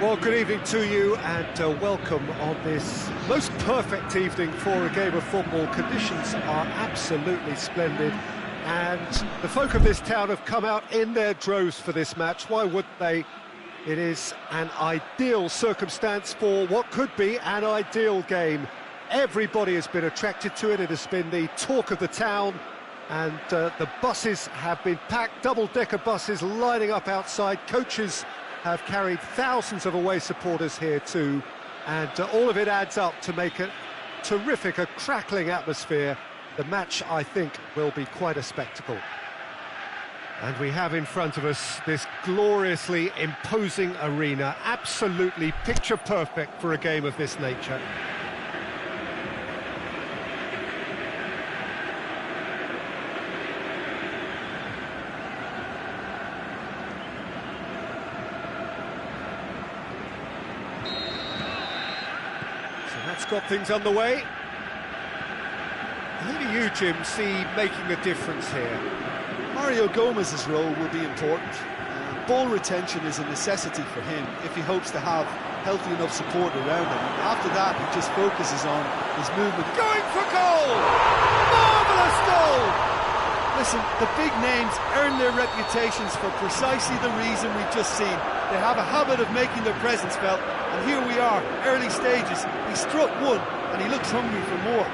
Well, good evening to you and welcome on this most perfect evening for a game of football. Conditions are absolutely splendid and the folk of this town have come out in their droves for this match. Why wouldn't they? It is an ideal circumstance for what could be an ideal game. Everybody has been attracted to it. It has been the talk of the town, and the buses have been packed, double-decker buses lining up outside. Coaches have carried thousands of away supporters here too, and all of it adds up to make a terrific, a crackling atmosphere. The match, I think, will be quite a spectacle. And we have in front of us this gloriously imposing arena, absolutely picture perfect for a game of this nature. That's got things underway. Who do you, Jim, see making a difference here? Mario Gomez's role will be important. Ball retention is a necessity for him if he hopes to have healthy enough support around him. After that, he just focuses on his movement. Going for goal! Marvellous goal! Listen, the big names earn their reputations for precisely the reason we've just seen. They have a habit of making their presence felt, and here we are, early stages. He struck one, and he looks hungry for more.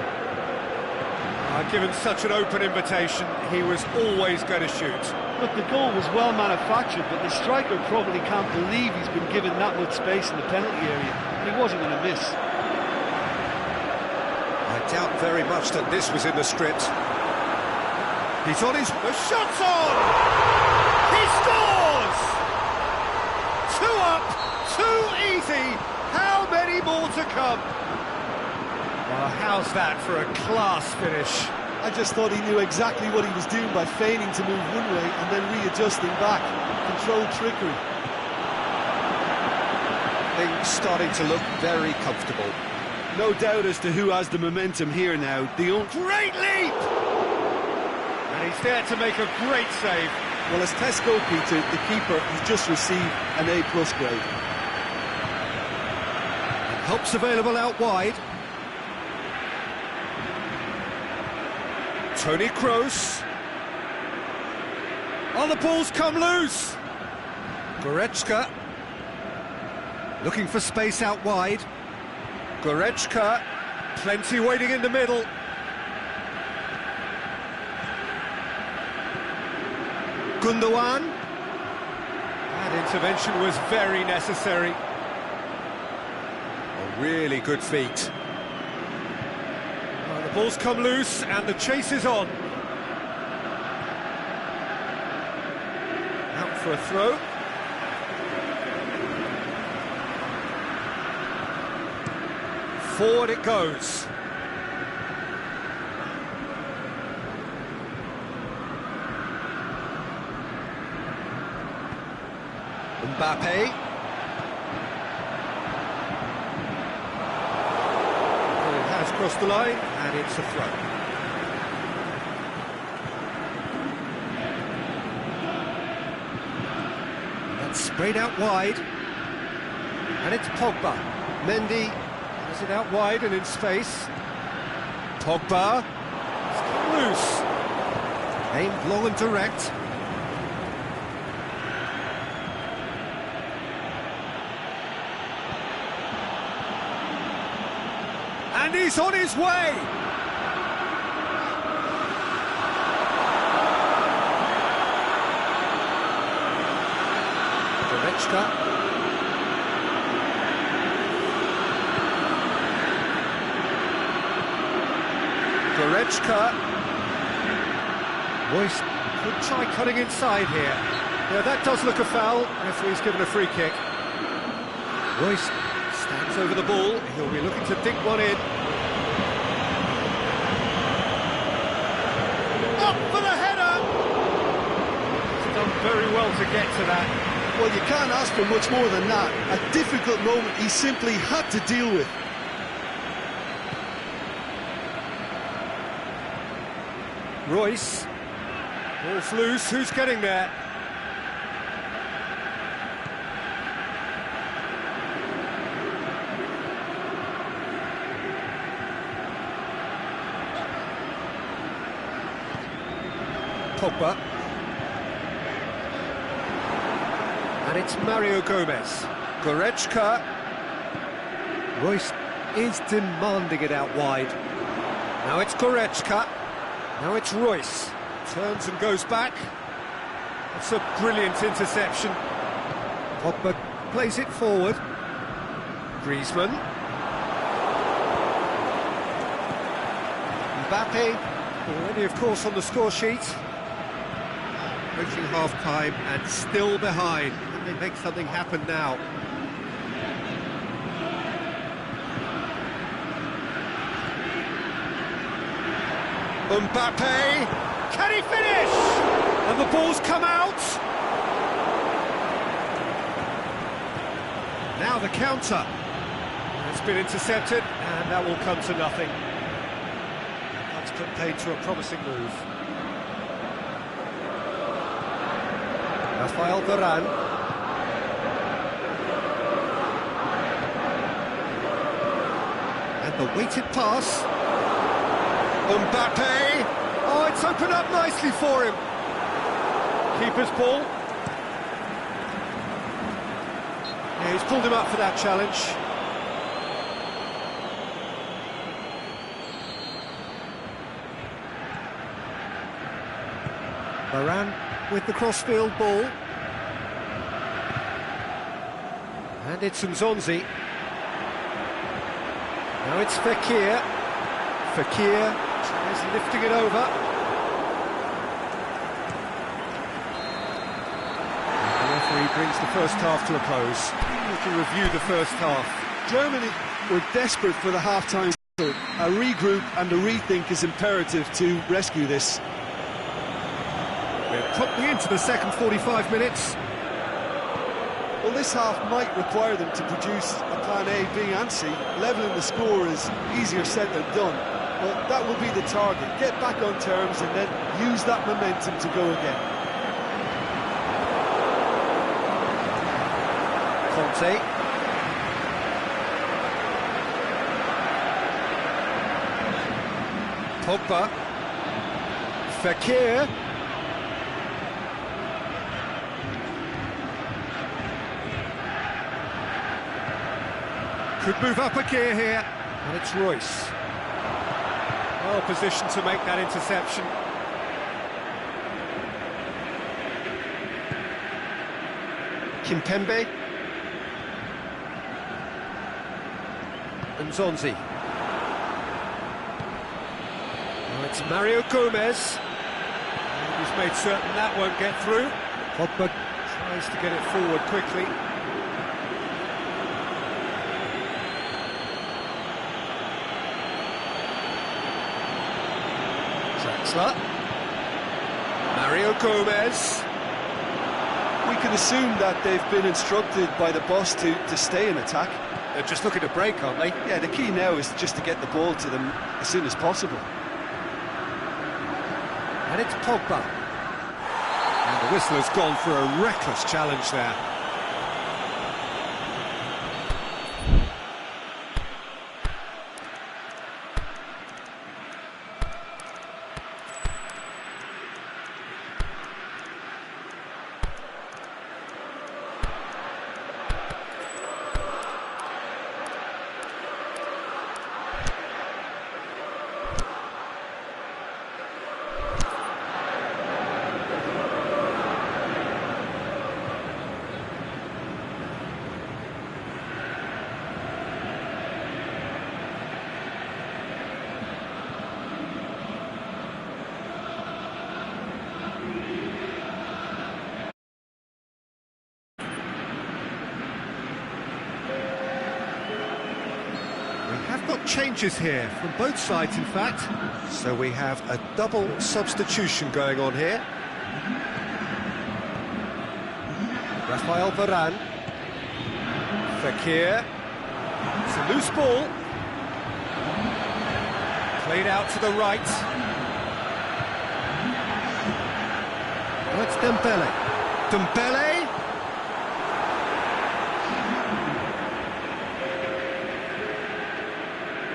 Given such an open invitation, he was always going to shoot. Look, the goal was well manufactured, but the striker probably can't believe he's been given that much space in the penalty area, and he wasn't going to miss. I doubt very much that this was in the script. He's on his... The shot's on! He scores! 2 up, 2 easy. How many more to come? Well, how's that for a class finish? I just thought he knew exactly what he was doing by feigning to move one way and then readjusting back. Controlled trickery. Things starting to look very comfortable. No doubt as to who has the momentum here now. Great leap! And he's there to make a great save. Well, as Tesco, Peter, the keeper, has just received an A+ grade. Help's available out wide. Tony Kroos. Oh, the ball's come loose. Goretzka. Looking for space out wide. Goretzka. Plenty waiting in the middle. Gundogan. That intervention was very necessary. A really good feat. The ball's come loose and the chase is on. Out for a throw. Forward it goes. Mbappe. Across the line, and it's a throw. That's sprayed out wide, and it's Pogba. Mendy has it out wide and in space. Pogba, it's come loose. Aimed long and direct. And he's on his way! Goretzka. Goretzka. Royce could try cutting inside here. Yeah, that does look a foul. Referee's given a free kick. Royce stands over the ball. He'll be looking to dig one in. Up for the header! He's done very well to get to that. Well, you can't ask for much more than that. A difficult moment he simply had to deal with. Royce. Ball's loose. Who's getting there? Pogba. And it's Mario Gomez. Goretzka. Royce is demanding it out wide. Now it's Goretzka. Now it's Royce. Turns and goes back. That's a brilliant interception. Pogba plays it forward. Griezmann. Mbappe, already of course on the score sheet. Approaching half-time and still behind. Can they make something happen now? Mbappe, can he finish? And the ball's come out. Now the counter. It's been intercepted, and that will come to nothing. That's put paid to a promising move. Rafael Varane. And the weighted pass. Mbappe! Oh, it's opened up nicely for him. Keeper's ball. Yeah, he's pulled him up for that challenge. Varane with the crossfield ball. And it's Nzonzi. Now it's Fekir. Fekir tries lifting it over. And the referee brings the first half to a close. We can review the first half. Germany were desperate for the half-time. A regroup and a rethink is imperative to rescue this. We're promptly into the second 45 minutes. Well, this half might require them to produce a plan A, B and C. Levelling the score is easier said than done, but that will be the target. Get back on terms and then use that momentum to go again. Conte. Pogba. Fekir. Could move up a gear here, and it's Royce. Well positioned to make that interception. Kimpembe. Nzonzi. Now it's Mario Gomez. And he's made certain that won't get through. Pogba tries to get it forward quickly. Draxler. Mario Gomez. We can assume that they've been instructed by the boss to stay in attack. They're just looking to break, aren't they? Yeah, the key now is just to get the ball to them as soon as possible. And it's Pogba. And the whistle has gone for a reckless challenge there. Have got changes here from both sides, in fact. So we have a double substitution going on here. Rafael Varane. Fekir. It's a loose ball. Played out to the right. Oh, it's Dembele. Dembele.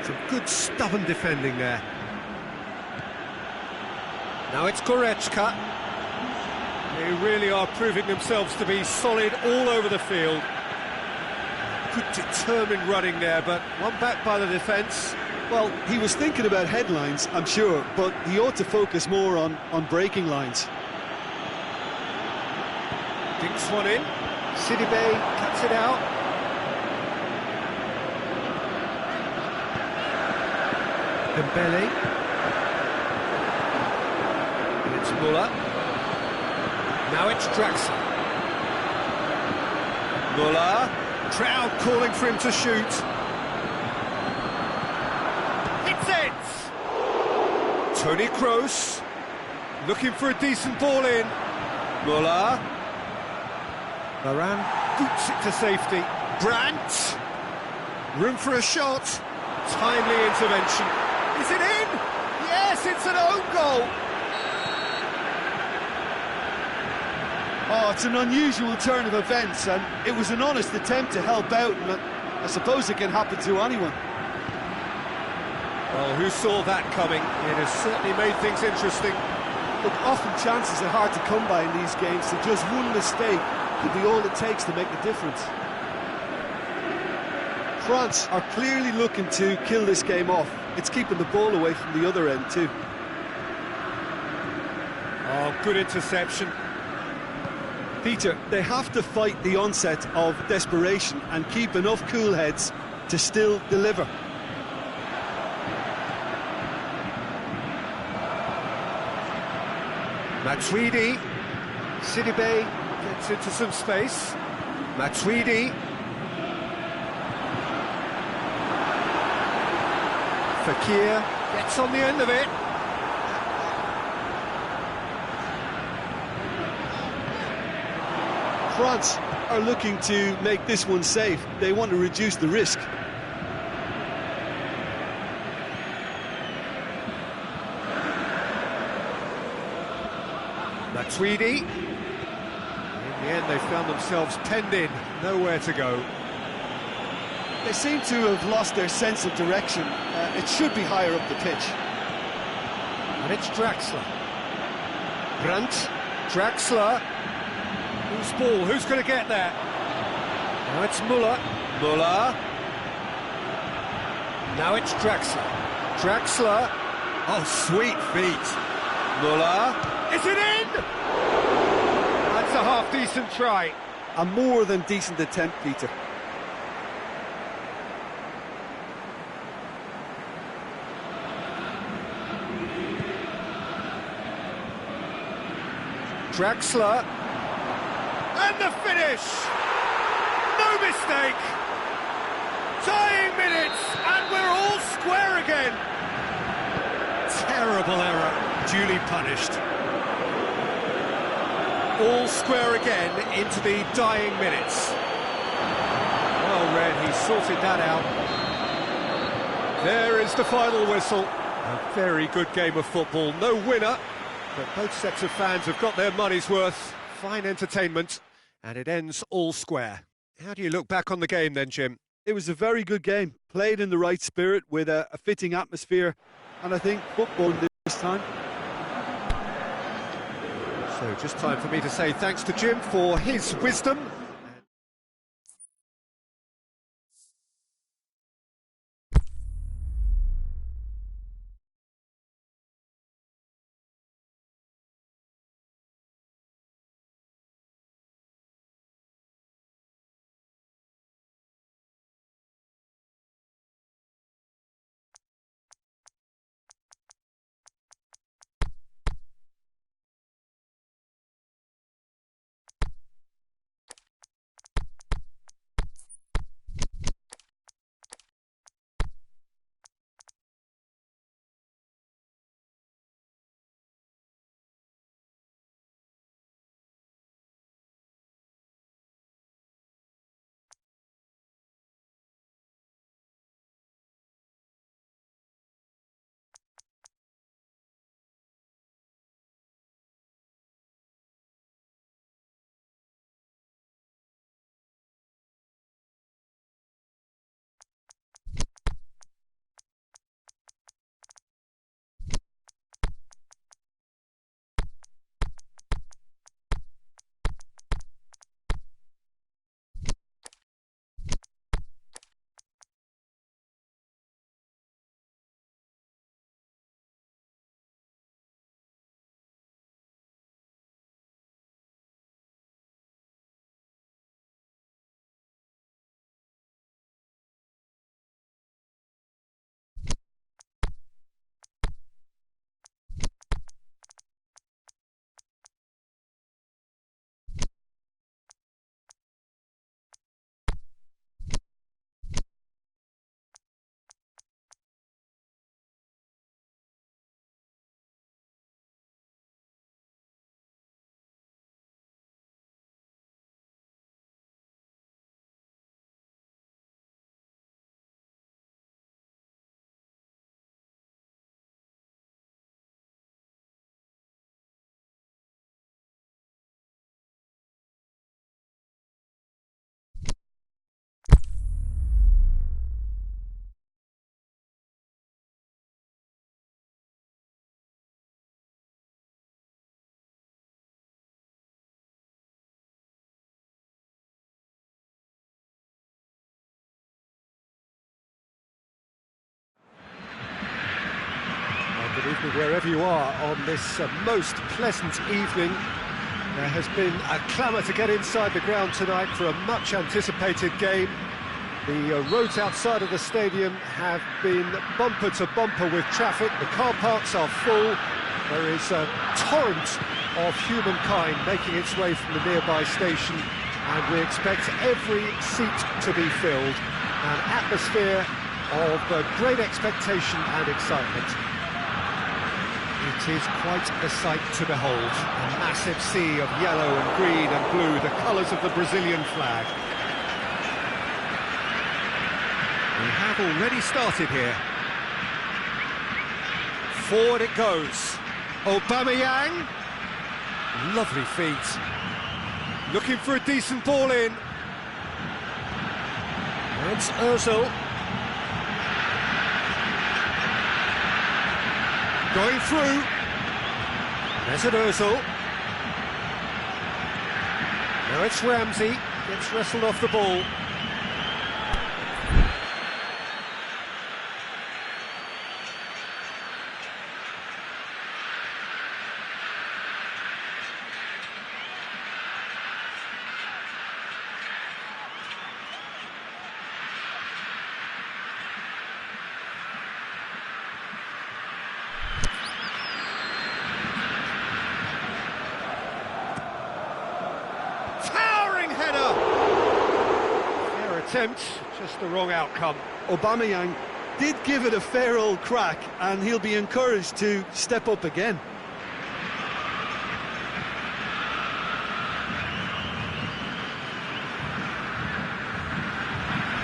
Some good stubborn defending there. Now it's Goretzka. They really are proving themselves to be solid all over the field. Good determined running there, but one back by the defence. Well, he was thinking about headlines, I'm sure, but he ought to focus more on breaking lines. Dinks one in. Sidibe cuts it out. Dembele. And it's Muller. Now it's Draxler. Muller. Crowd calling for him to shoot. Hits it! Toni Kroos. Looking for a decent ball in. Muller. Varane boots it to safety. Brandt. Room for a shot. Timely intervention. Is it in? Yes, it's an own goal. Oh, it's an unusual turn of events, and it was an honest attempt to help out, and I suppose it can happen to anyone. Well, who saw that coming? It has certainly made things interesting. Look, often chances are hard to come by in these games, so just one mistake could be all it takes to make the difference. France are clearly looking to kill this game off. It's keeping the ball away from the other end too. Oh, good interception. Peter, they have to fight the onset of desperation and keep enough cool heads to still deliver. Matuidi. Sidibe gets into some space. Matuidi. Fekir gets on the end of it. France are looking to make this one safe. They want to reduce the risk. Matuidi. In the end, they found themselves penned in, nowhere to go. They seem to have lost their sense of direction. It should be higher up the pitch. And it's Draxler. Brandt. Draxler. Whose ball? Who's going to get there? Now it's Muller. Muller. Now it's Draxler. Draxler. Oh, sweet feet. Muller. Is it in? That's a half-decent try. A more than decent attempt, Peter. Draxler. And the finish! No mistake! Tying minutes, and we're all square again! Terrible error, duly punished. All square again into the dying minutes. Well read, he sorted that out. There is the final whistle. A very good game of football, no winner, but both sets of fans have got their money's worth. Fine entertainment, and it ends all square. How do you look back on the game then, Jim? It was a very good game, played in the right spirit with a fitting atmosphere, and I think football this time. So just time for me to say thanks to Jim for his wisdom. Wherever you are on this most pleasant evening, there has been a clamour to get inside the ground tonight for a much-anticipated game. The roads outside of the stadium have been bumper to bumper with traffic. The car parks are full. There is a torrent of humankind making its way from the nearby station, and we expect every seat to be filled. An atmosphere of great expectation and excitement. It is quite a sight to behold. A massive sea of yellow and green and blue, the colours of the Brazilian flag. We have already started here. Forward it goes. Aubameyang. Lovely feet. Looking for a decent ball in. It's Ozil. Going through. There's it, Ozil. Now it's Ramsey. Gets wrestled off the ball. Attempt, just the wrong outcome. Aubameyang did give it a fair old crack, and he'll be encouraged to step up again.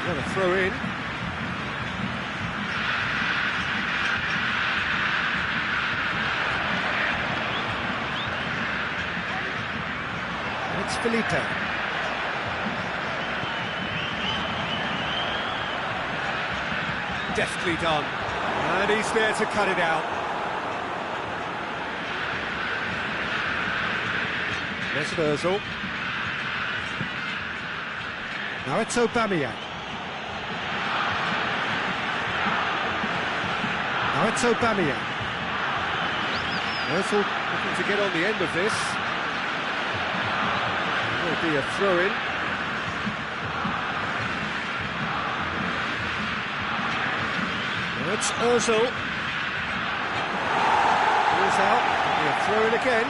Got a throw in. It's Felipe. Deftly done, and he's there to cut it out. Mesut Ozil. Now it's Aubameyang. Now it's Aubameyang. Ozil looking to get on the end of this. Will be a throw-in. It's Ozil. He's out. He'll throw it again.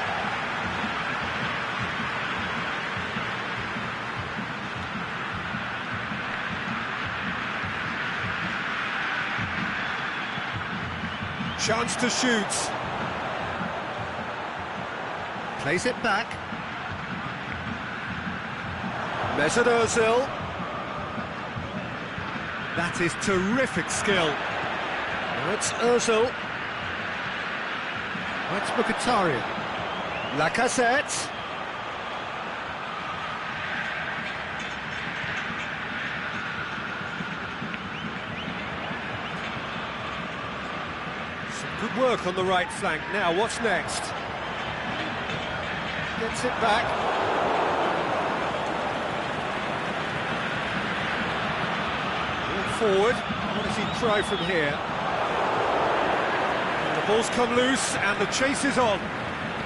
Chance to shoot. Plays it back. Mesut Ozil. That is terrific skill. It's Ozil. That's Mkhitaryan. Lacazette. Some good work on the right flank. Now, what's next? Gets it back. Forward. What does he try from here? The ball's come loose and the chase is on.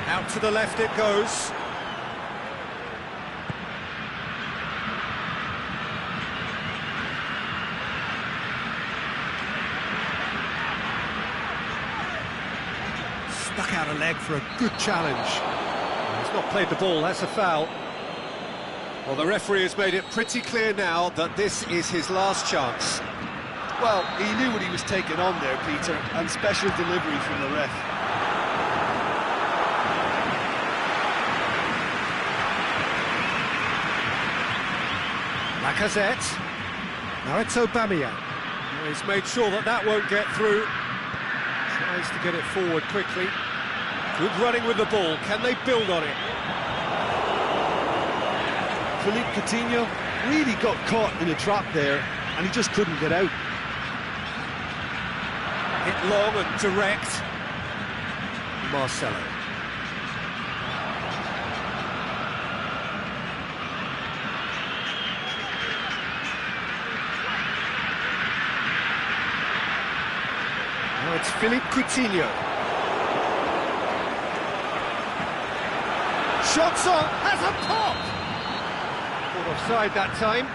Out to the left it goes. Stuck out a leg for a good challenge. He's not played the ball, that's a foul. Well, the referee has made it pretty clear now that this is his last chance. Well, he knew what he was taking on there, Peter, and special delivery from the ref. Lacazette. Now it's Aubameyang. He's made sure that that won't get through. Tries to get it forward quickly. Good running with the ball. Can they build on it? Philippe Coutinho really got caught in a trap there, and he just couldn't get out. Hit long and direct. Marcelo. Now it's Philippe Coutinho. Shots on, has a pop! Caught offside that time.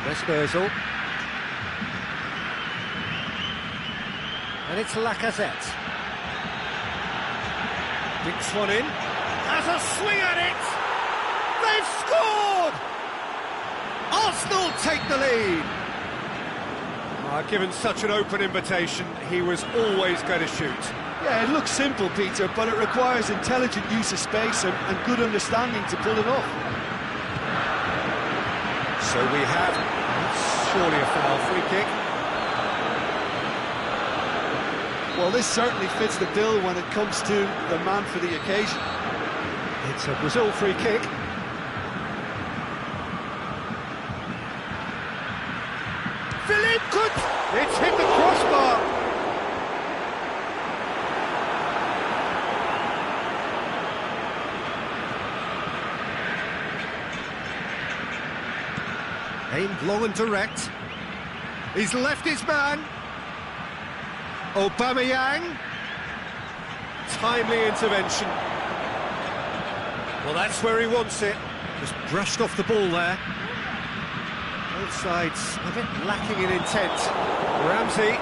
Vespersel. And it's Lacazette. Dinks one in. Has a swing at it! They've scored! Arsenal take the lead. Given such an open invitation, he was always going to shoot. Yeah, it looks simple, Peter, but it requires intelligent use of space and good understanding to pull it off. So we have, surely a foul, free kick. Well, this certainly fits the bill when it comes to the man for the occasion. It's a Brazil free kick. Philippe could... It's hit the crossbar. Aimed long and direct. He's left his man. Aubameyang. Timely intervention. Well, that's where he wants it. Just brushed off the ball there. Both sides a bit lacking in intent. Ramsey.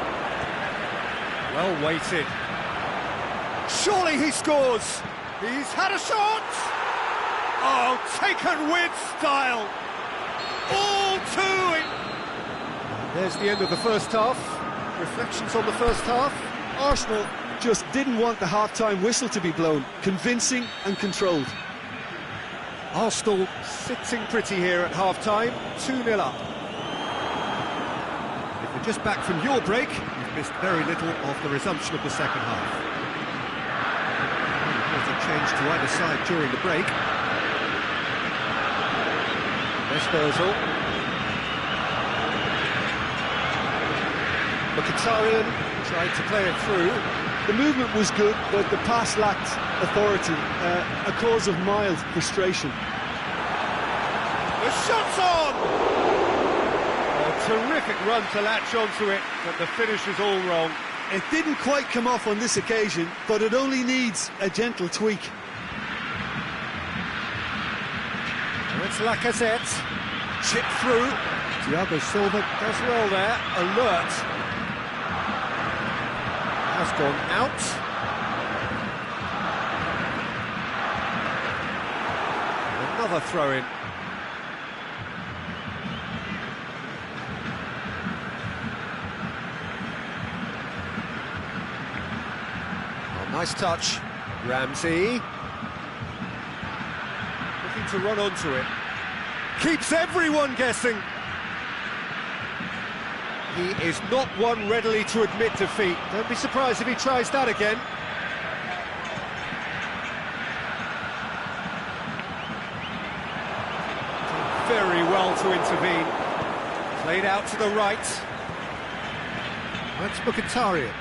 Well weighted. Surely he scores. He's had a shot. Oh, taken with style. All to it. There's the end of the first half. Reflections on the first half. Arsenal just didn't want the half-time whistle to be blown. Convincing and controlled. Arsenal sitting pretty here at half-time, 2-0 up. If you're just back from your break, you've missed very little of the resumption of the second half. There's a change to either side during the break. Vespersel. Mkhitaryan tried to play it through. The movement was good, but the pass lacked authority, a cause of mild frustration. The shot's on! A terrific run to latch onto it, but the finish is all wrong. It didn't quite come off on this occasion, but it only needs a gentle tweak. And it's Lacazette. Chip through. Thiago Silva does well there. Alert. Has gone out. Another throw-in. Oh, nice touch. Ramsey. Looking to run onto it. Keeps everyone guessing. He is not one readily to admit defeat. Don't be surprised if he tries that again. Very well to intervene. Played out to the right. That's Mkhitaryan.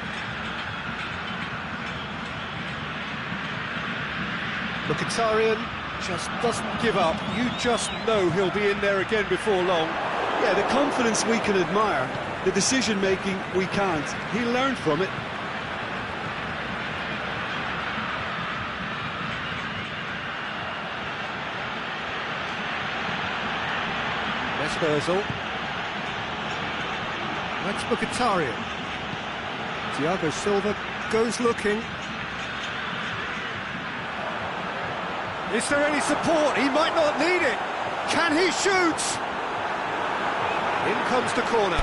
Mkhitaryan just doesn't give up. You just know he'll be in there again before long. Yeah, the confidence we can admire. The decision-making, we can't. He learned from it. Vespersel. That's Mkhitaryan. Thiago Silva goes looking. Is there any support? He might not need it. Can he shoot? In comes the corner.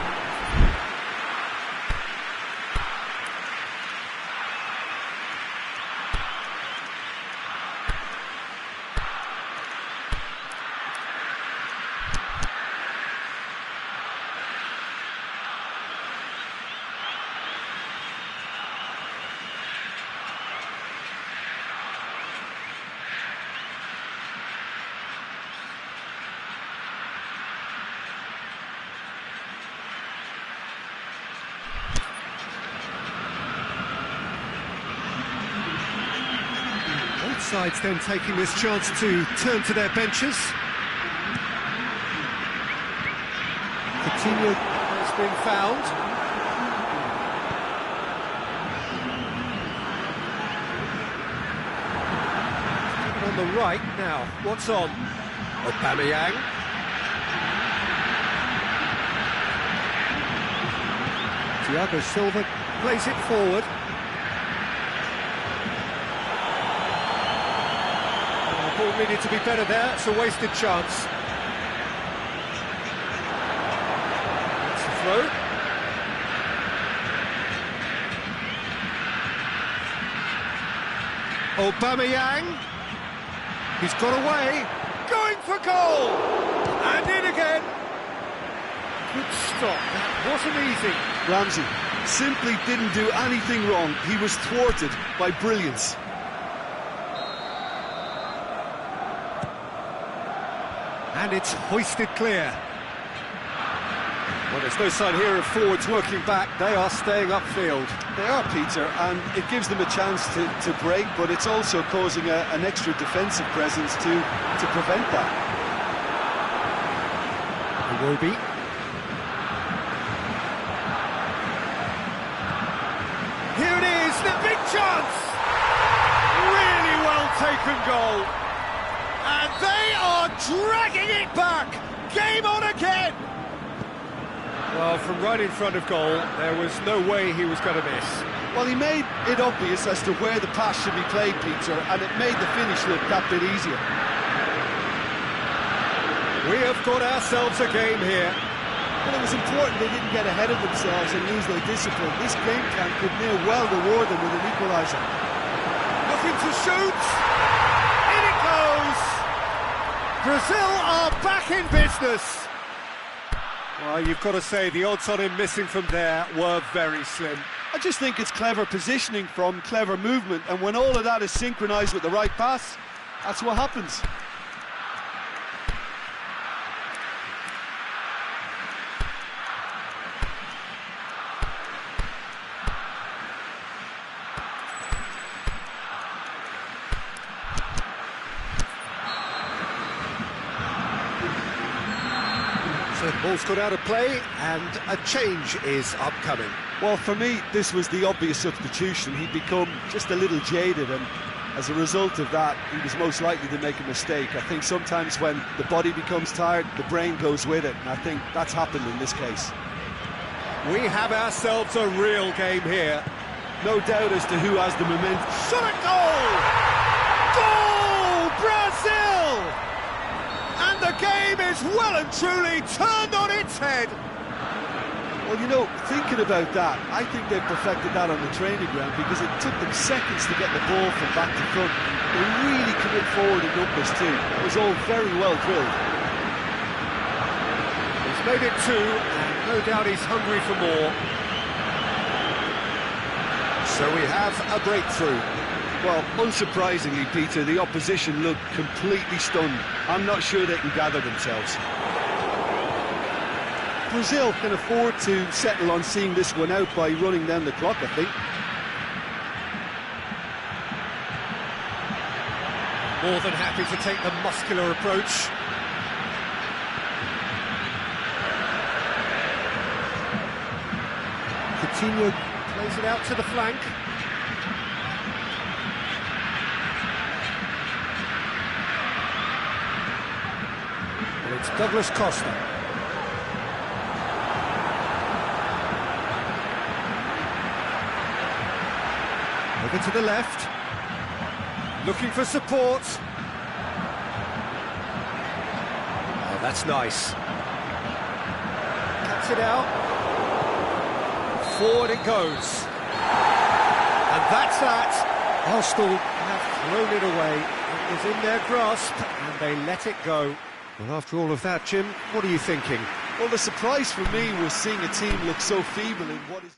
Sides then taking this chance to turn to their benches. Coutinho has been found. On the right now, what's on? Aubameyang. Thiago Silva plays it forward. The ball needed to be better there, it's a wasted chance. That's the throw. Aubameyang. He's got away, going for goal, and in again. Good stop, that wasn't easy. Ramsey simply didn't do anything wrong. He was thwarted by brilliance. And it's hoisted clear. Well, there's no sign here of forwards working back. They are staying upfield. They are, Peter, and it gives them a chance to break, but it's also causing an extra defensive presence to prevent that. Iwobi. Here it is, the big chance! Really well taken goal. And they are dragging it back! Game on again! Well, from right in front of goal, there was no way he was going to miss. Well, he made it obvious as to where the pass should be played, Peter, and it made the finish look that bit easier. We have got ourselves a game here. Well, it was important they didn't get ahead of themselves and lose their discipline. This game plan could near well reward them with an equaliser. Looking to shoot! In it goes! Brazil are back in business! Well, you've got to say the odds on him missing from there were very slim. I just think it's clever positioning from clever movement, and when all of that is synchronised with the right pass, that's what happens. So the ball's got out of play, and a change is upcoming. Well, for me, this was the obvious substitution. He'd become just a little jaded, and as a result of that, he was most likely to make a mistake. I think sometimes when the body becomes tired, the brain goes with it, and I think that's happened in this case. We have ourselves a real game here. No doubt as to who has the momentum. Shot at goal! Goal! Brazil! And the game is well and truly turned on its head. Well, you know, thinking about that, I think they've perfected that on the training ground because it took them seconds to get the ball from back to front. They really commit forward in numbers too. It was all very well drilled. He's made it two, and no doubt he's hungry for more. So we have a breakthrough. Well, unsurprisingly, Peter, the opposition looked completely stunned. I'm not sure they can gather themselves. Brazil can afford to settle on seeing this one out by running down the clock, I think. More than happy to take the muscular approach. Coutinho plays it out to the flank. And it's Douglas Costa. Over to the left. Looking for support. Oh, that's nice. Cuts it out. Forward it goes. And that's that. Arsenal have thrown it away. It was in their grasp and they let it go. Well, after all of that, Jim, what are you thinking? Well, the surprise for me was seeing a team look so feeble in what is...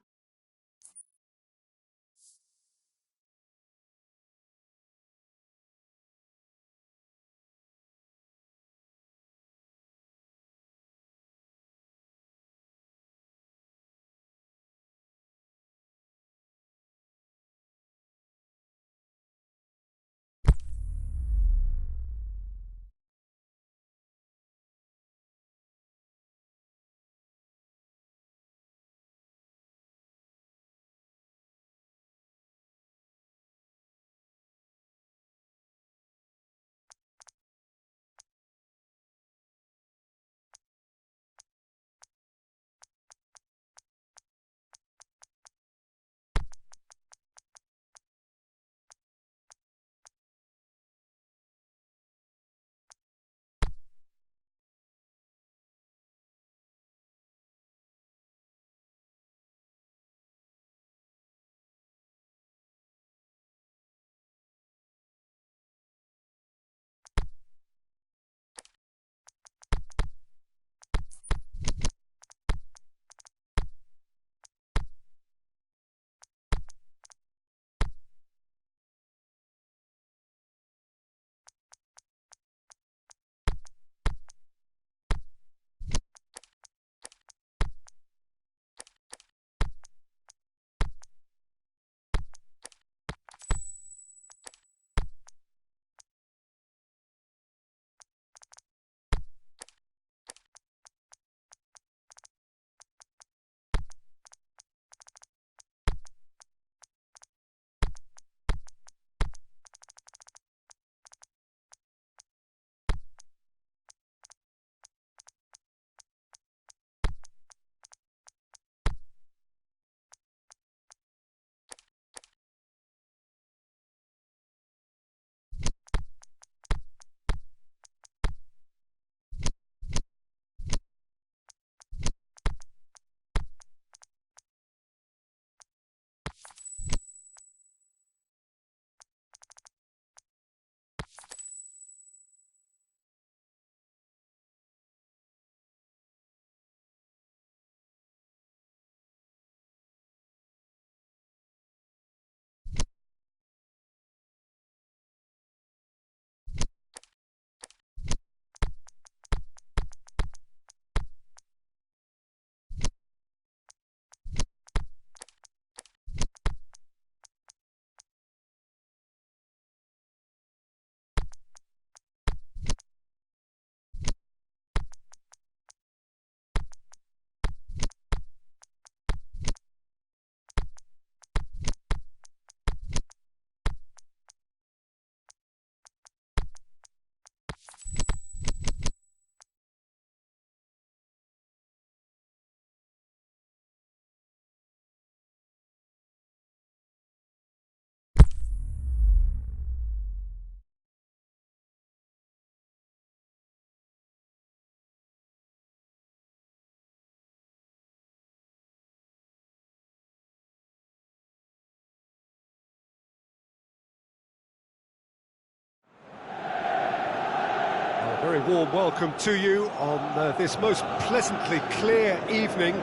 warm welcome to you on this most pleasantly clear evening.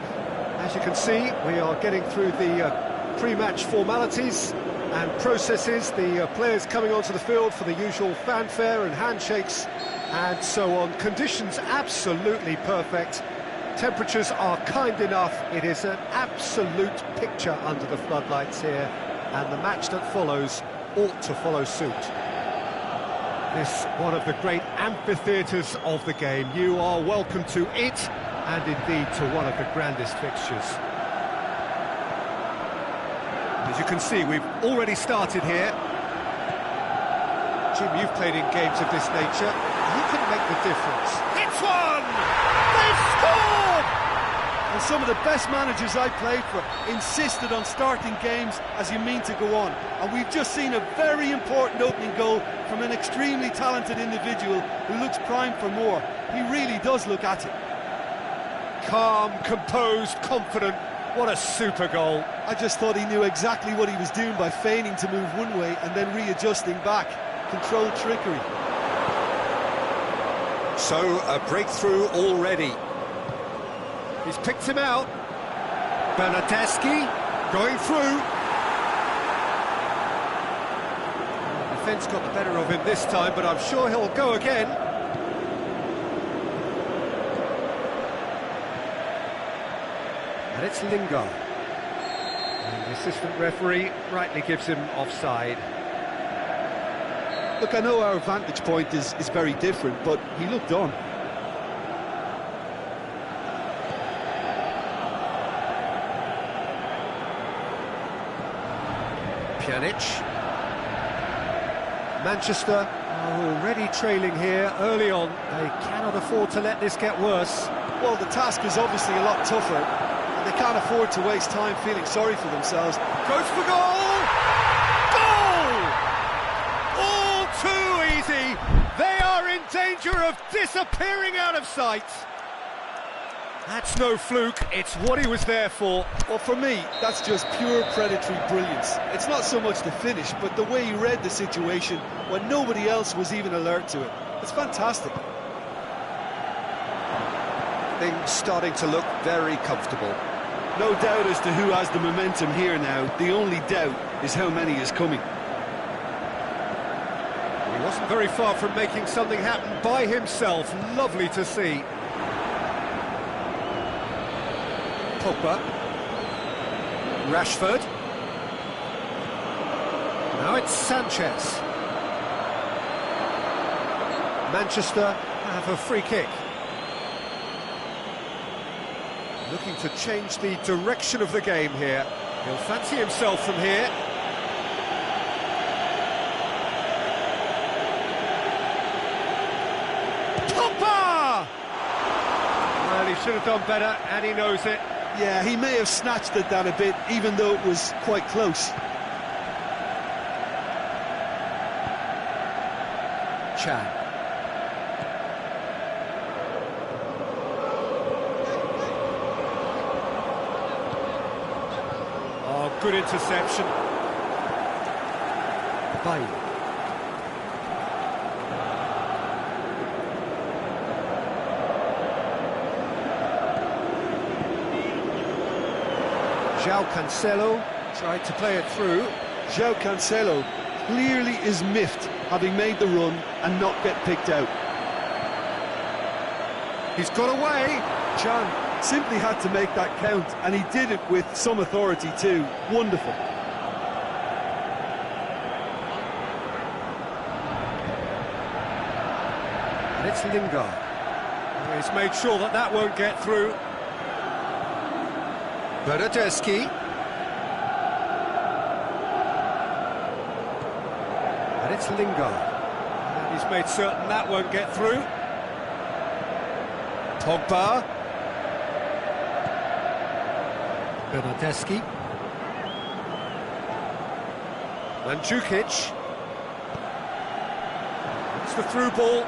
As you can see, we are getting through the pre-match formalities and processes, the players coming onto the field for the usual fanfare and handshakes and so on. Conditions absolutely perfect. Temperatures are kind enough. It is an absolute picture under the floodlights here, and the match that follows ought to follow suit. This one of the great amphitheatres of the game. You are welcome to it, and indeed to one of the grandest fixtures. As you can see, we've already started here. Jim, you've played in games of this nature. Who can make the difference? It's one! They've scored! And some of the best managers I played for insisted on starting games as you mean to go on. And we've just seen a very important opening goal from an extremely talented individual who looks primed for more. He really does look at it. Calm, composed, confident. What a super goal. I just thought he knew exactly what he was doing by feigning to move one way and then readjusting back. Controlled trickery. So, a breakthrough already. He's picked him out. Bernardeschi going through. Defence got the better of him this time, but I'm sure he'll go again. And it's Lingard. And the assistant referee rightly gives him offside. Look, I know our vantage point is very different, but he looked on. Pjanic. Manchester are already trailing here early on. They cannot afford to let this get worse. Well, the task is obviously a lot tougher, and they can't afford to waste time feeling sorry for themselves. Goes for goal! Goal! All too easy. They are in danger of disappearing out of sight. That's no fluke, it's what he was there for. Well, for me, that's just pure predatory brilliance. It's not so much the finish, but the way he read the situation when nobody else was even alert to it. It's fantastic. Things starting to look very comfortable. No doubt as to who has the momentum here now. The only doubt is how many is coming. He wasn't very far from making something happen by himself. Lovely to see. Pogba. Rashford. Now it's Sanchez. Manchester have a free kick. Looking to change the direction of the game here. He'll fancy himself from here. Pogba! Well, he should have done better, and he knows it. Yeah, he may have snatched at that a bit, even though it was quite close. Chan. Oh, good interception. Bailly. João Cancelo tried to play it through. João Cancelo clearly is miffed, having made the run and not get picked out. He's got away. Chan simply had to make that count, and he did it with some authority too. Wonderful. And it's Lingard. He's made sure that that won't get through. Bernardeschi. And it's Lingard. And he's made certain that won't get through. Pogba. Bernardeschi. Mandzukic. It's the through ball.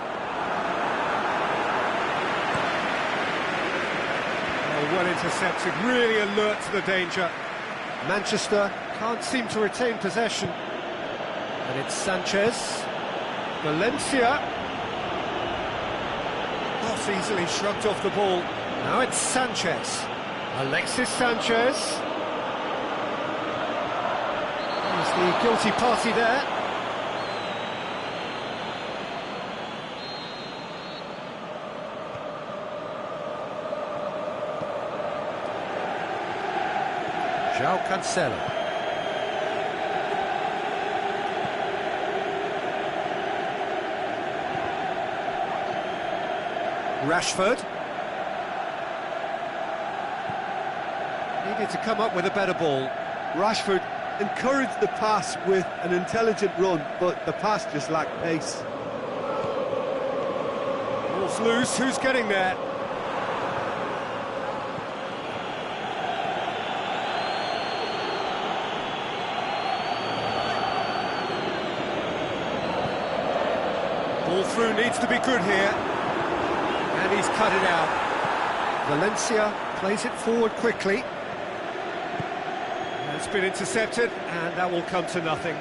Well intercepted, really alert to the danger. Manchester can't seem to retain possession. And it's Sanchez. Valencia. That's easily shrugged off the ball. Now it's Sanchez. Alexis Sanchez. He's the guilty party there. João Cancelo. Rashford. Needed to come up with a better ball. Rashford encouraged the pass with an intelligent run, but the pass just lacked pace. Ball's loose, who's getting there? Ball through needs to be good here. And he's cut it out. Valencia plays it forward quickly. It's been intercepted, and that will come to nothing.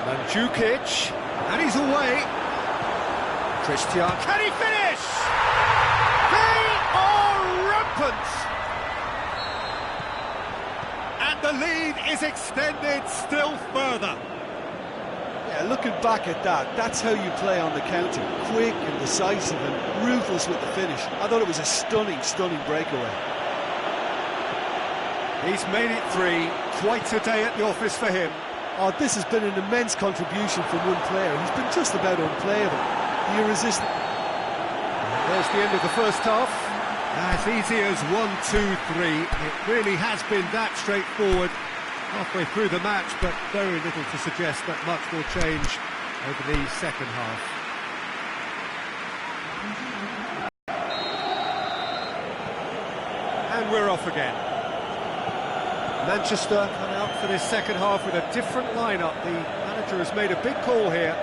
Mandzukic, and he's away. Christian, can he finish? They are rampant! And the lead is extended still further. Yeah, looking back at that, that's how you play on the counter. Quick and decisive and ruthless with the finish. I thought it was a stunning breakaway. He's made it 3. Quite a day at the office for him. Oh, this has been an immense contribution from one player. He's been just about unplayable. The irresistible. There's the end of the first half. As easy as 1, 2, 3. It really has been that straightforward. Halfway through the match, but very little to suggest that much will change over the second half. And we're off again. Manchester come out for this second half with a different lineup. The manager has made a big call here.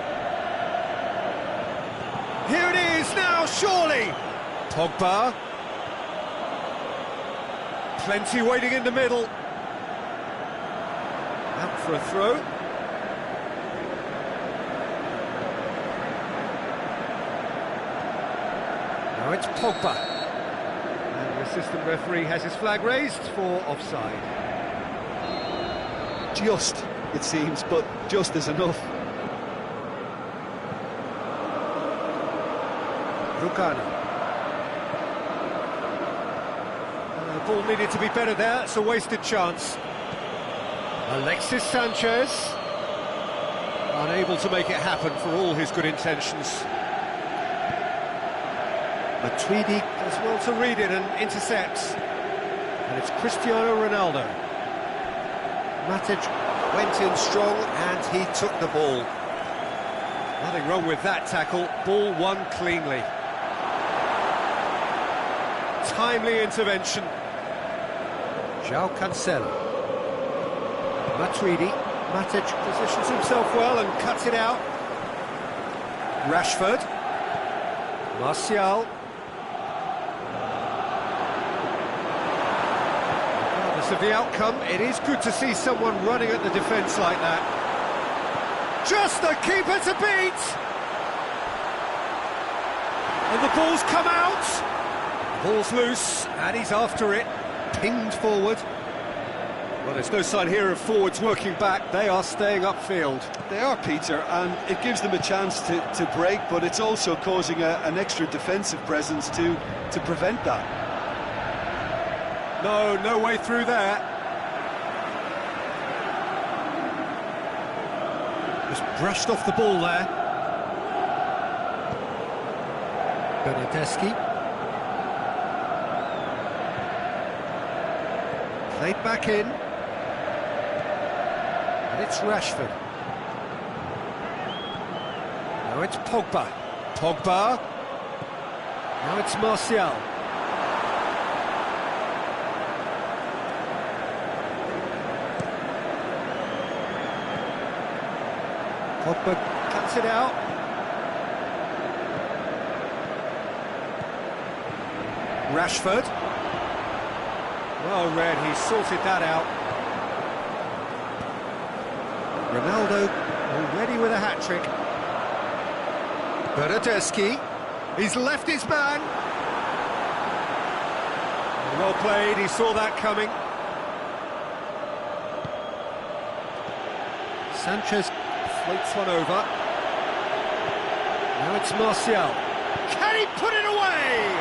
Here it is now, surely! Pogba. Plenty waiting in the middle. Out for a throw. Now it's Pogba. And the assistant referee has his flag raised for offside. Just, it seems, but just is enough. Rukana. The ball needed to be better there, it's a wasted chance. Alexis Sanchez, unable to make it happen for all his good intentions. Matuidi does well to read it and intercepts. And it's Cristiano Ronaldo. Matic went in strong and he took the ball. Nothing wrong with that tackle, ball won cleanly. Timely intervention. João Cancelo. Matuidi. Matic positions himself well and cuts it out. Rashford. Martial. Regardless of the outcome, it is good to see someone running at the defence like that. Just the keeper to beat! And the ball's come out! Ball's loose, and he's after it. Pinged forward. Well, there's no sign here of forwards working back. They are staying upfield. They are, Peter, and it gives them a chance to break, but it's also causing an extra defensive presence to prevent that. No way through there. Just brushed off the ball there. Bernardeschi. Played back in. And it's Rashford. Now it's Pogba. Pogba. Now it's Martial. Pogba cuts it out. Rashford. Well read, he sorted that out. Ronaldo already with a hat-trick. Bernardeschi, he's left his man. Well played, he saw that coming. Sanchez floats one over. Now it's Martial. Can he put it away?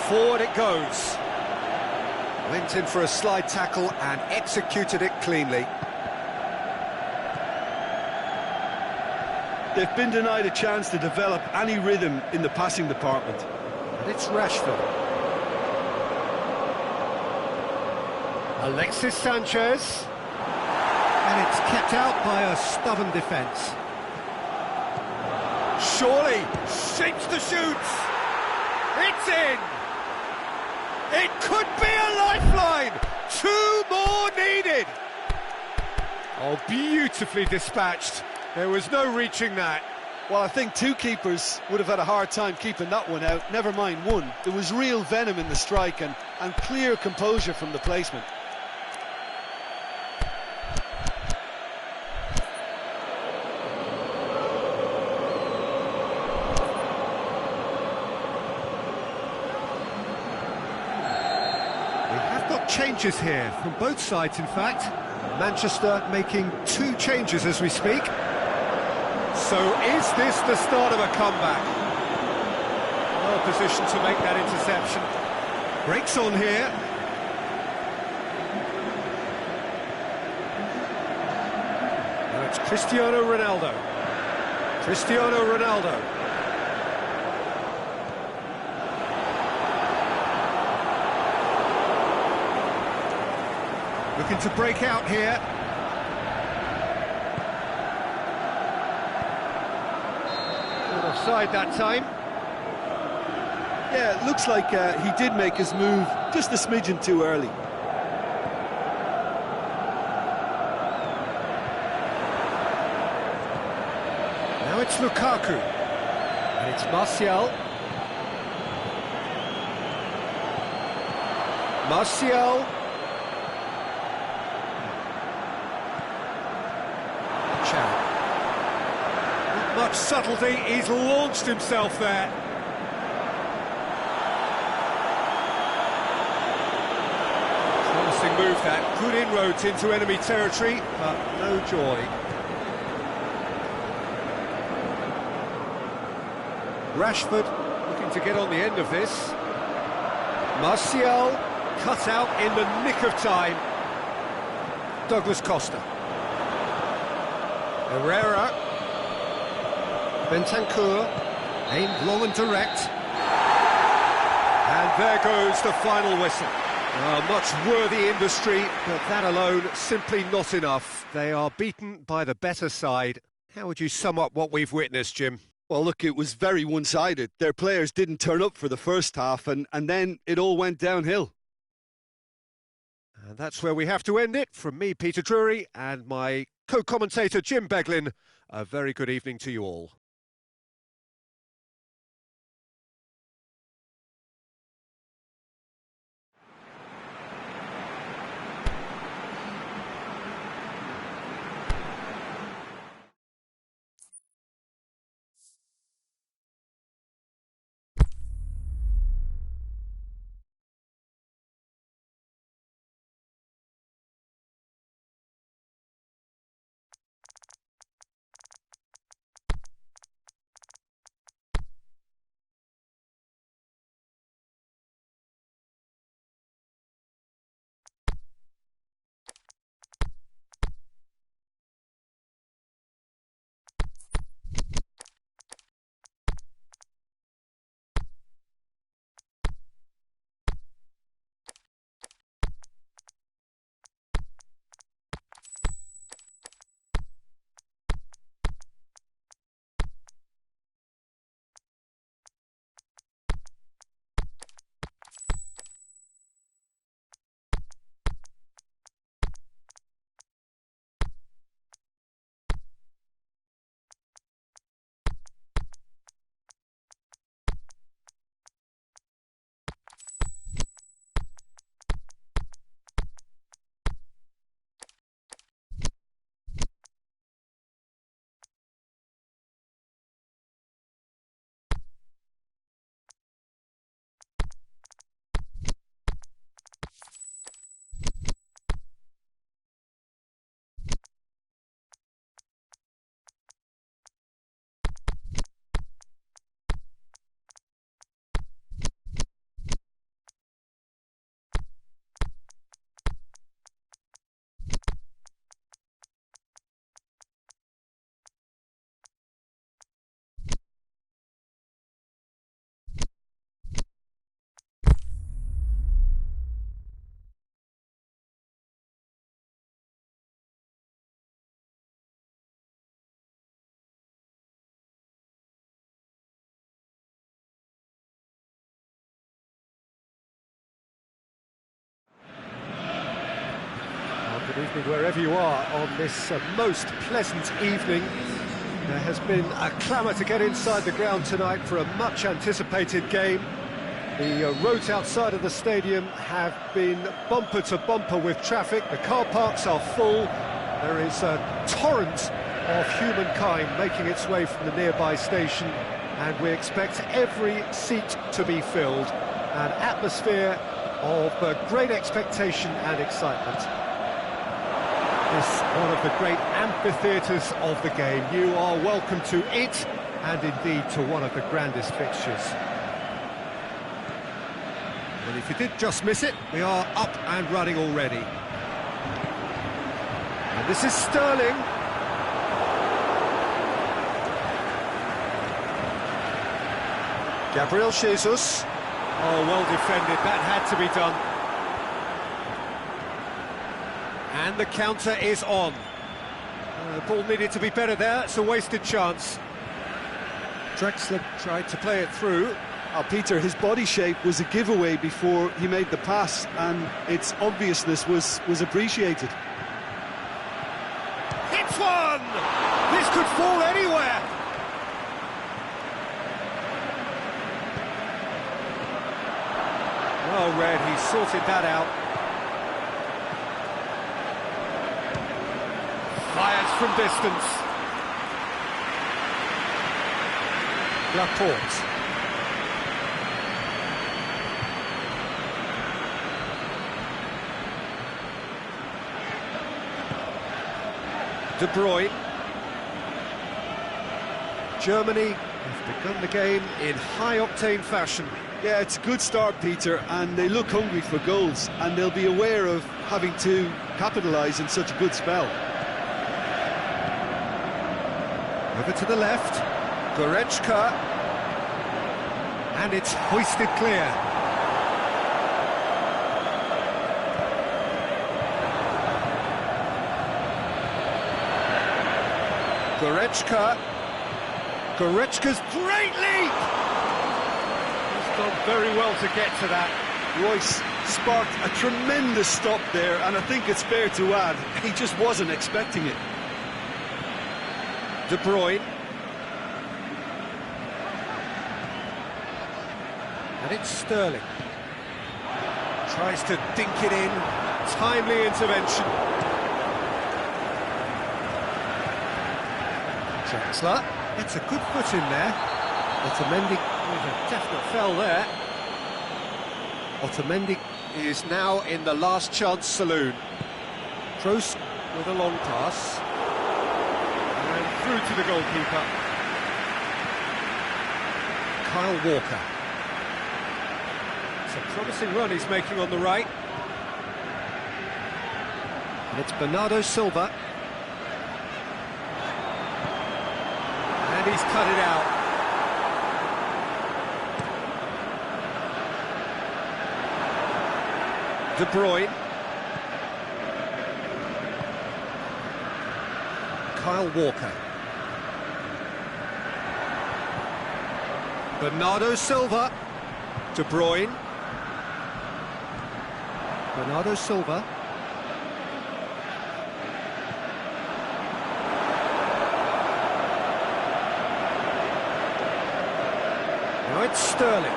Forward it goes. Went in for a slide tackle and executed it cleanly. They've been denied a chance to develop any rhythm in the passing department. And it's Rashford. Alexis Sanchez. And it's kept out by a stubborn defence. Surely shapes the shoots. It's in. It could be a lifeline. 2 more needed. Oh, beautifully dispatched. There was no reaching that. Well, I think 2 keepers would have had a hard time keeping that one out, never mind 1. There was real venom in the strike and clear composure from the placement. We have got changes here, from both sides in fact. Manchester making 2 changes as we speak. So is this the start of a comeback? Well positioned to make that interception. Breaks on here. Now it's Cristiano Ronaldo. Cristiano Ronaldo. Looking to break out here. Offside that time. Yeah, it looks like he did make his move just a smidgen too early. Now it's Lukaku. And it's Martial. Martial. Not much subtlety, he's launched himself there. Promising move that, good inroads into enemy territory, but no joy. Rashford looking to get on the end of this. Martial cut out in the nick of time. Douglas Costa. Herrera. Bentancur, aimed long and direct. And there goes the final whistle. Much worthy industry, but that alone simply not enough. They are beaten by the better side. How would you sum up what we've witnessed, Jim? Well, look, it was very one-sided. Their players didn't turn up for the first half, and then it all went downhill. And that's where we have to end it. From me, Peter Drury, and my co-commentator, Jim Beglin, a very good evening to you all. Good evening wherever you are on this most pleasant evening. There has been a clamour to get inside the ground tonight for a much-anticipated game. The roads outside of the stadium have been bumper to bumper with traffic. The car parks are full. There is a torrent of humankind making its way from the nearby station, and we expect every seat to be filled. An atmosphere of great expectation and excitement. This one of the great amphitheatres of the game. You are welcome to it, and indeed to one of the grandest fixtures. Well, if you did just miss it, we are up and running already. And this is Sterling. Gabriel Jesus. Oh, well defended, that had to be done. And the counter is on. The ball needed to be better there, it's a wasted chance. Drexler tried to play it through. Peter, his body shape was a giveaway before he made the pass, and its obviousness was appreciated. Hits one! This could fall anywhere! Well read, he sorted that out. Fires from distance. Laporte. De Bruyne. Germany have begun the game in high-octane fashion. Yeah, it's a good start, Peter, and they look hungry for goals, and they'll be aware of having to capitalise in such a good spell. Over to the left, Goretzka, and it's hoisted clear. Goretzka's great leap! He's done very well to get to that. Royce sparked a tremendous stop there, and I think it's fair to add, he just wasn't expecting it. De Bruyne. And it's Sterling. Tries to dink it in. Timely intervention. Drexler. It's a good foot in there. Otamendi with a definite foul there. Otamendi is now in the last chance saloon. Kroos with a long pass. And through to the goalkeeper. Kyle Walker. It's a promising run he's making on the right. And it's Bernardo Silva. And he's cut it out. De Bruyne. Kyle Walker. Bernardo Silva. De Bruyne. Bernardo Silva. Now it's Sterling.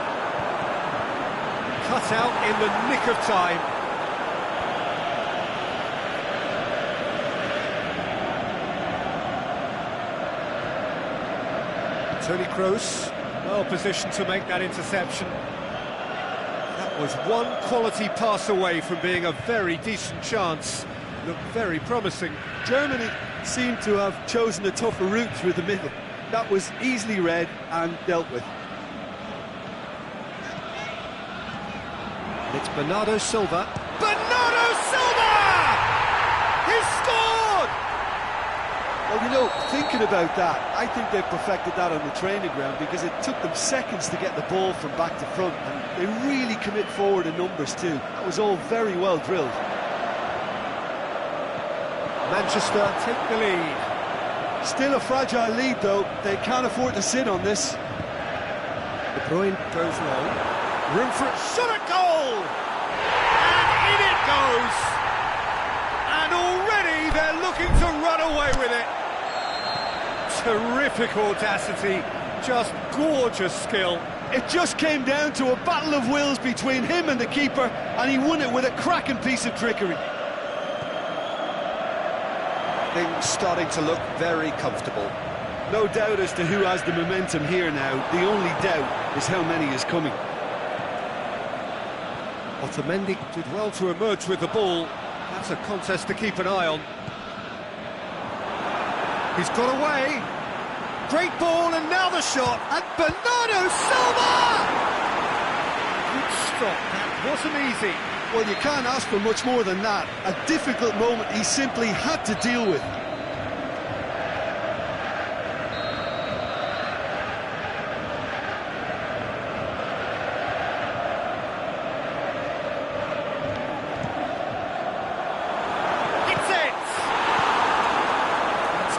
Cut out in the nick of time. Toni Kroos, well positioned to make that interception. That was one quality pass away from being a very decent chance. Looked very promising. Germany seemed to have chosen a tougher route through the middle. That was easily read and dealt with. It's Bernardo Silva. Bernardo Silva! He scored! Well, you know, thinking about that, I think they perfected that on the training ground because it took them seconds to get the ball from back to front, and they really commit forward in numbers too. That was all very well drilled. Manchester take the lead. Still a fragile lead though, they can't afford to sit on this. De Bruyne goes long. Room for a shot at goal! And in it goes! And And already they're looking to run away with it. Terrific audacity, just gorgeous skill. It just came down to a battle of wills between him and the keeper, and he won it with a cracking piece of trickery. Things starting to look very comfortable. No doubt as to who has the momentum here now. The only doubt is how many is coming. Otamendi did well to emerge with the ball. That's a contest to keep an eye on. He's got away. Great ball, and now the shot. And Bernardo Silva! Good stop. That wasn't easy. Well, you can't ask for much more than that. A difficult moment he simply had to deal with.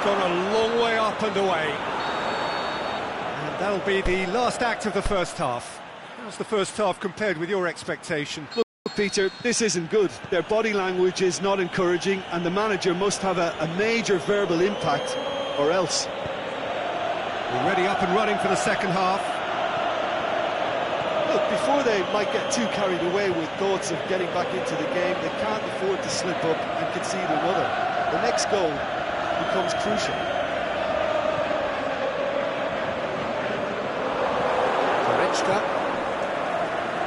Gone a long way up and away. And that'll be the last act of the first half. How's the first half compared with your expectation? Look, Peter, this isn't good. Their body language is not encouraging, and the manager must have a major verbal impact, or else. Already up and running for the second half. Look, before they might get too carried away with thoughts of getting back into the game, they can't afford to slip up and concede another. The next goal becomes crucial. Goretzka,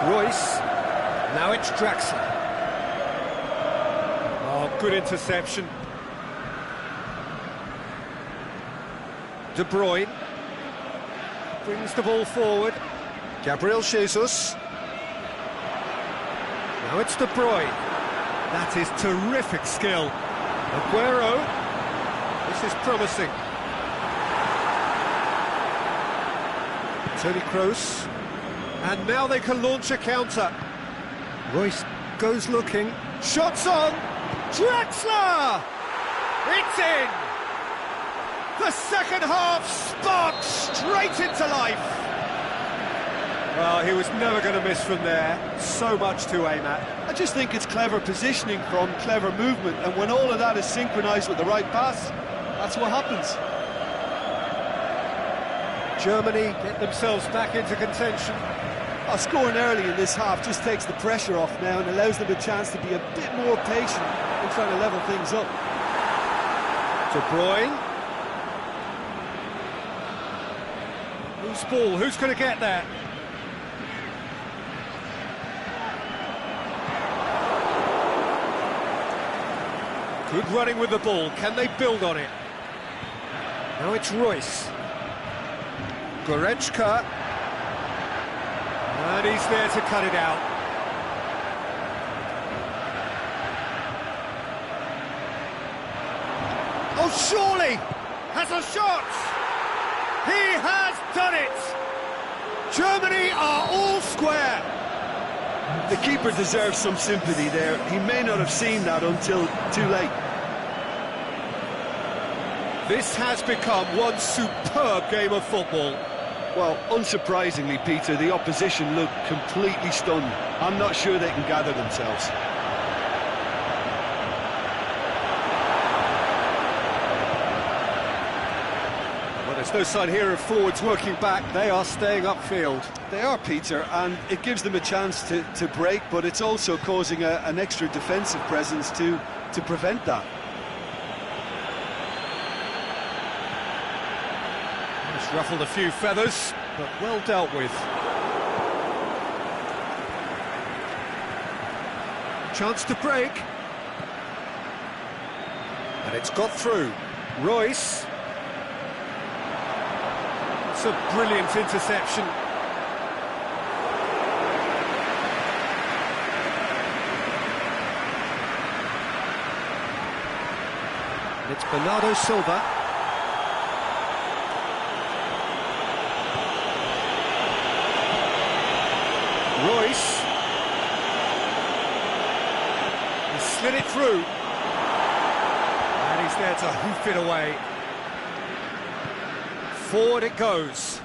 Royce, now it's Draxler. Oh, good interception. De Bruyne brings the ball forward. Gabriel Jesus. Now it's De Bruyne. That is terrific skill. Aguero. This is promising. Toni Kroos. And now they can launch a counter. Royce goes looking. Shots on. Draxler! It's in! The second half sparks straight into life. Well, he was never going to miss from there. So much to aim at. I just think it's clever positioning from clever movement, and when all of that is synchronised with the right pass, that's what happens. Germany get themselves back into contention. Scoring early in this half just takes the pressure off now and allows them a chance to be a bit more patient in trying to level things up. De Bruyne. Who's ball? Who's going to get that? Good running with the ball. Can they build on it? Now it's Royce. Goretzka. And he's there to cut it out. Oh, surely! Has a shot! He has done it! Germany are all square! The keeper deserves some sympathy there. He may not have seen that until too late. This has become one superb game of football. Well, unsurprisingly, Peter, the opposition look completely stunned. I'm not sure they can gather themselves. Well, there's no sign here of forwards working back. They are staying upfield. They are, Peter, and it gives them a chance to break, but it's also causing an extra defensive presence to prevent that. He's ruffled a few feathers, but well dealt with. Chance to break. And it's got through. Royce. It's a brilliant interception. And it's Bernardo Silva. Royce. He slid it through. And he's there to hoof it away. Forward it goes.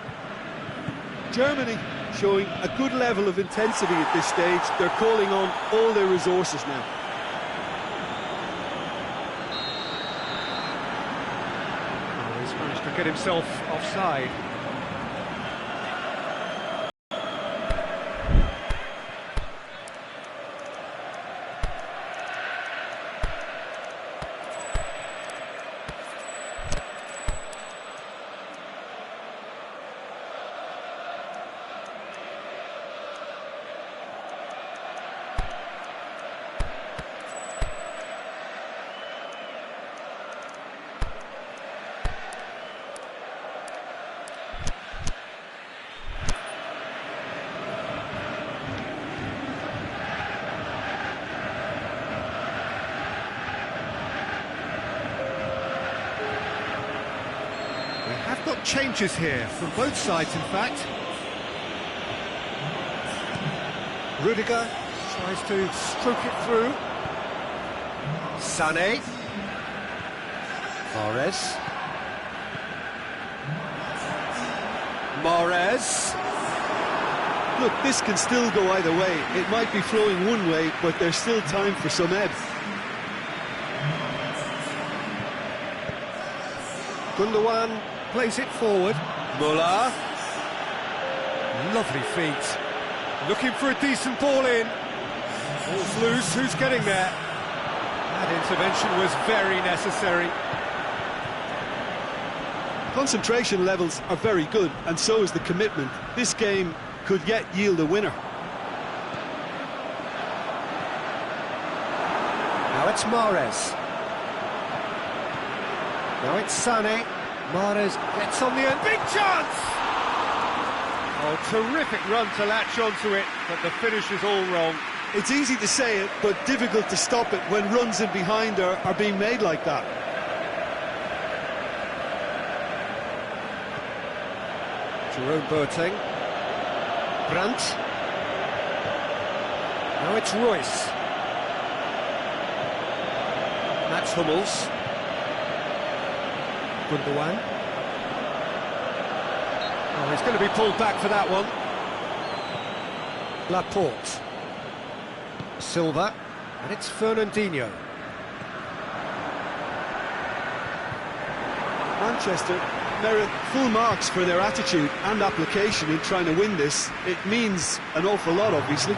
Germany showing a good level of intensity at this stage. They're calling on all their resources now. get himself offside. Have got changes here from both sides, in fact. Rudiger tries to stroke it through. Sané. Mahrez. Look, this can still go either way. It might be flowing one way, but there's still time for some ebb. Gundogan plays it forward. Muller. Lovely feet. Looking for a decent ball in. Ball's loose, who's getting there? That intervention was very necessary. Concentration levels are very good, and so is the commitment. This game could yet yield a winner. Now it's Mahrez. Now it's Sané. Mahrez gets on the end. Big chance! Oh, terrific run to latch onto it, but the finish is all wrong. It's easy to say it, but difficult to stop it when runs in behind are being made like that. Jerome Boateng. Brandt. Now it's Royce. Mats Hummels. Gundogan. Oh, he's going to be pulled back for that one. Laporte. Silva. And it's Fernandinho. Manchester merit full marks for their attitude and application in trying to win this. It means an awful lot, obviously.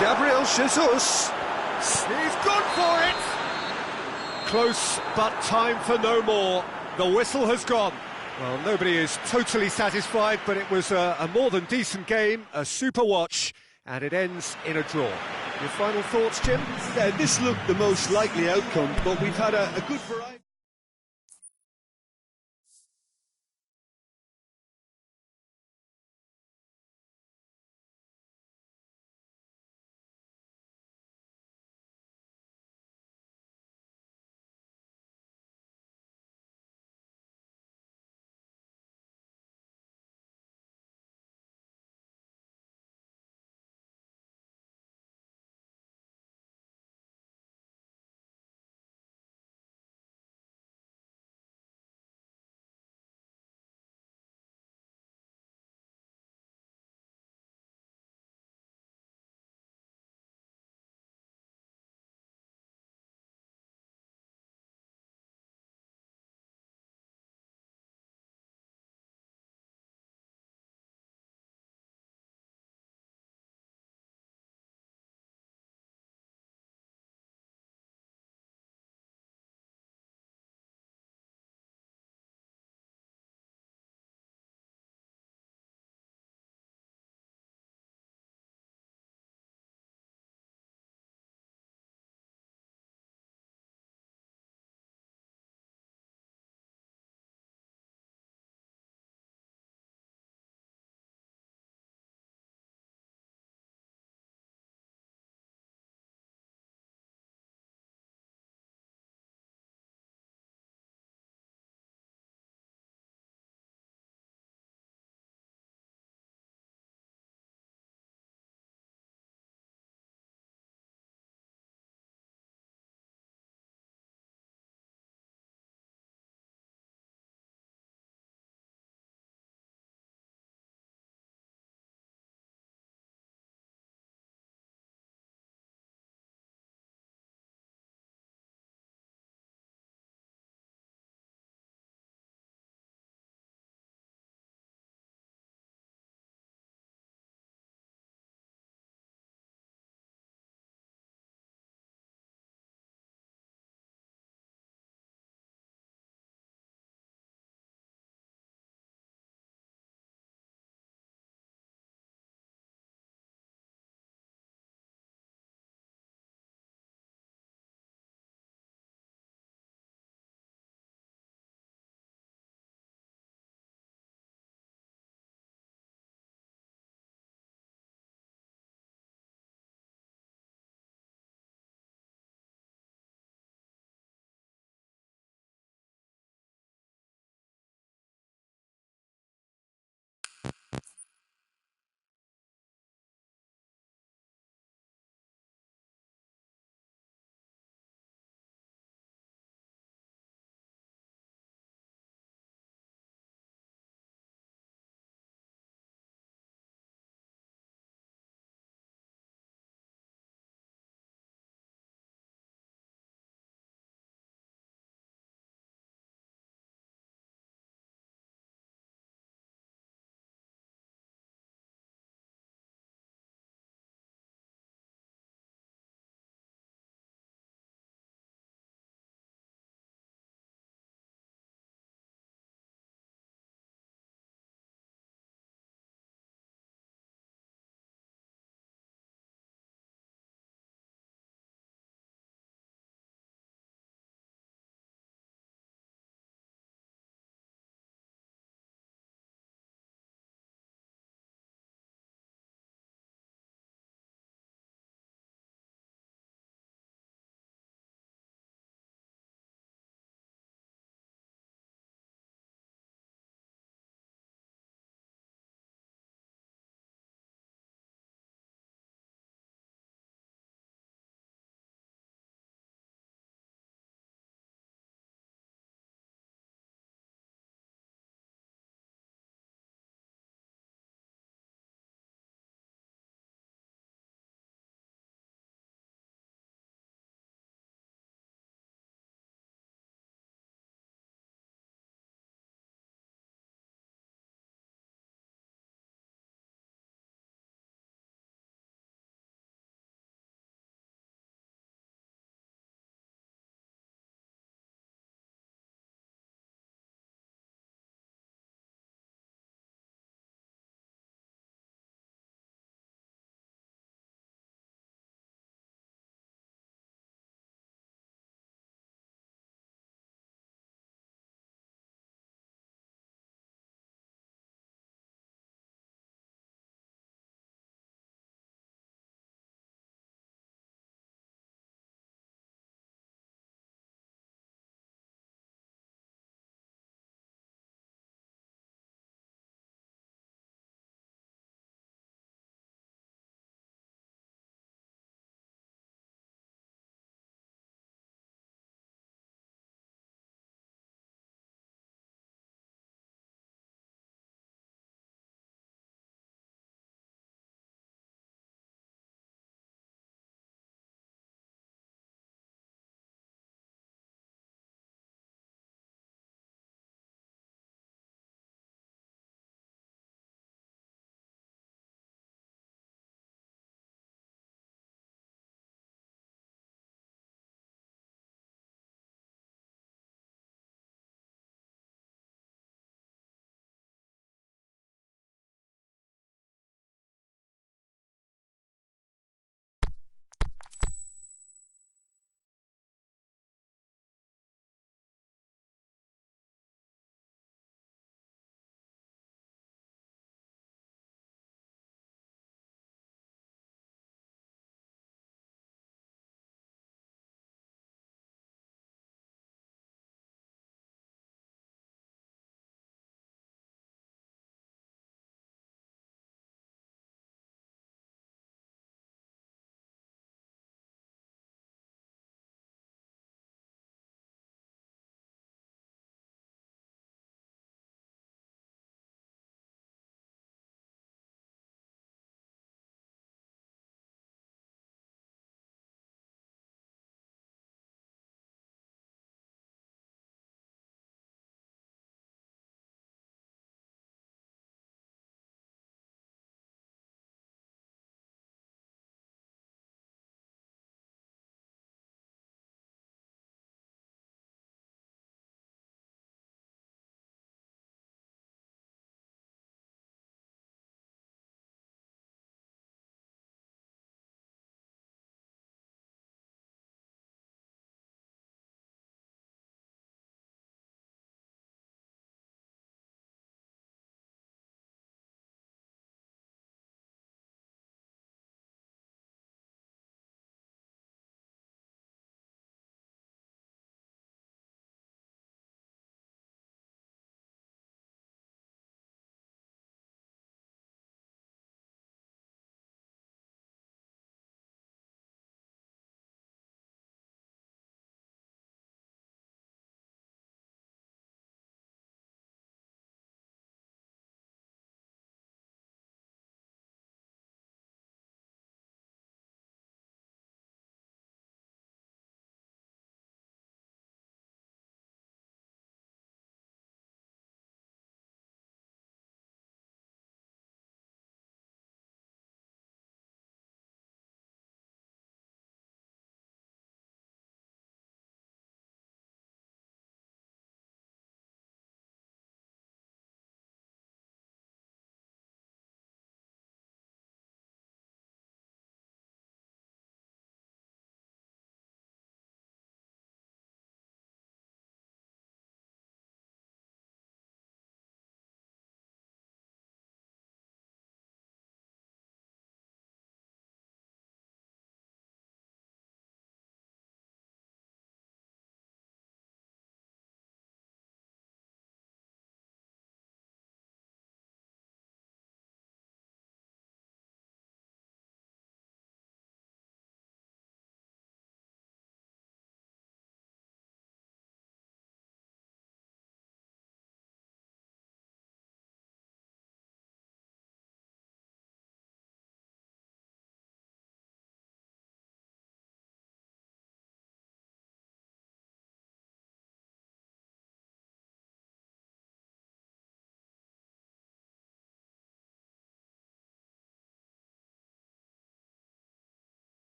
Gabriel Jesus. He's gone for it! Close, but time for no more. The whistle has gone. Well, nobody is totally satisfied, but it was a more than decent game, a super watch, and it ends in a draw. Your final thoughts, Jim? Yeah, this looked the most likely outcome, but we've had a good variety.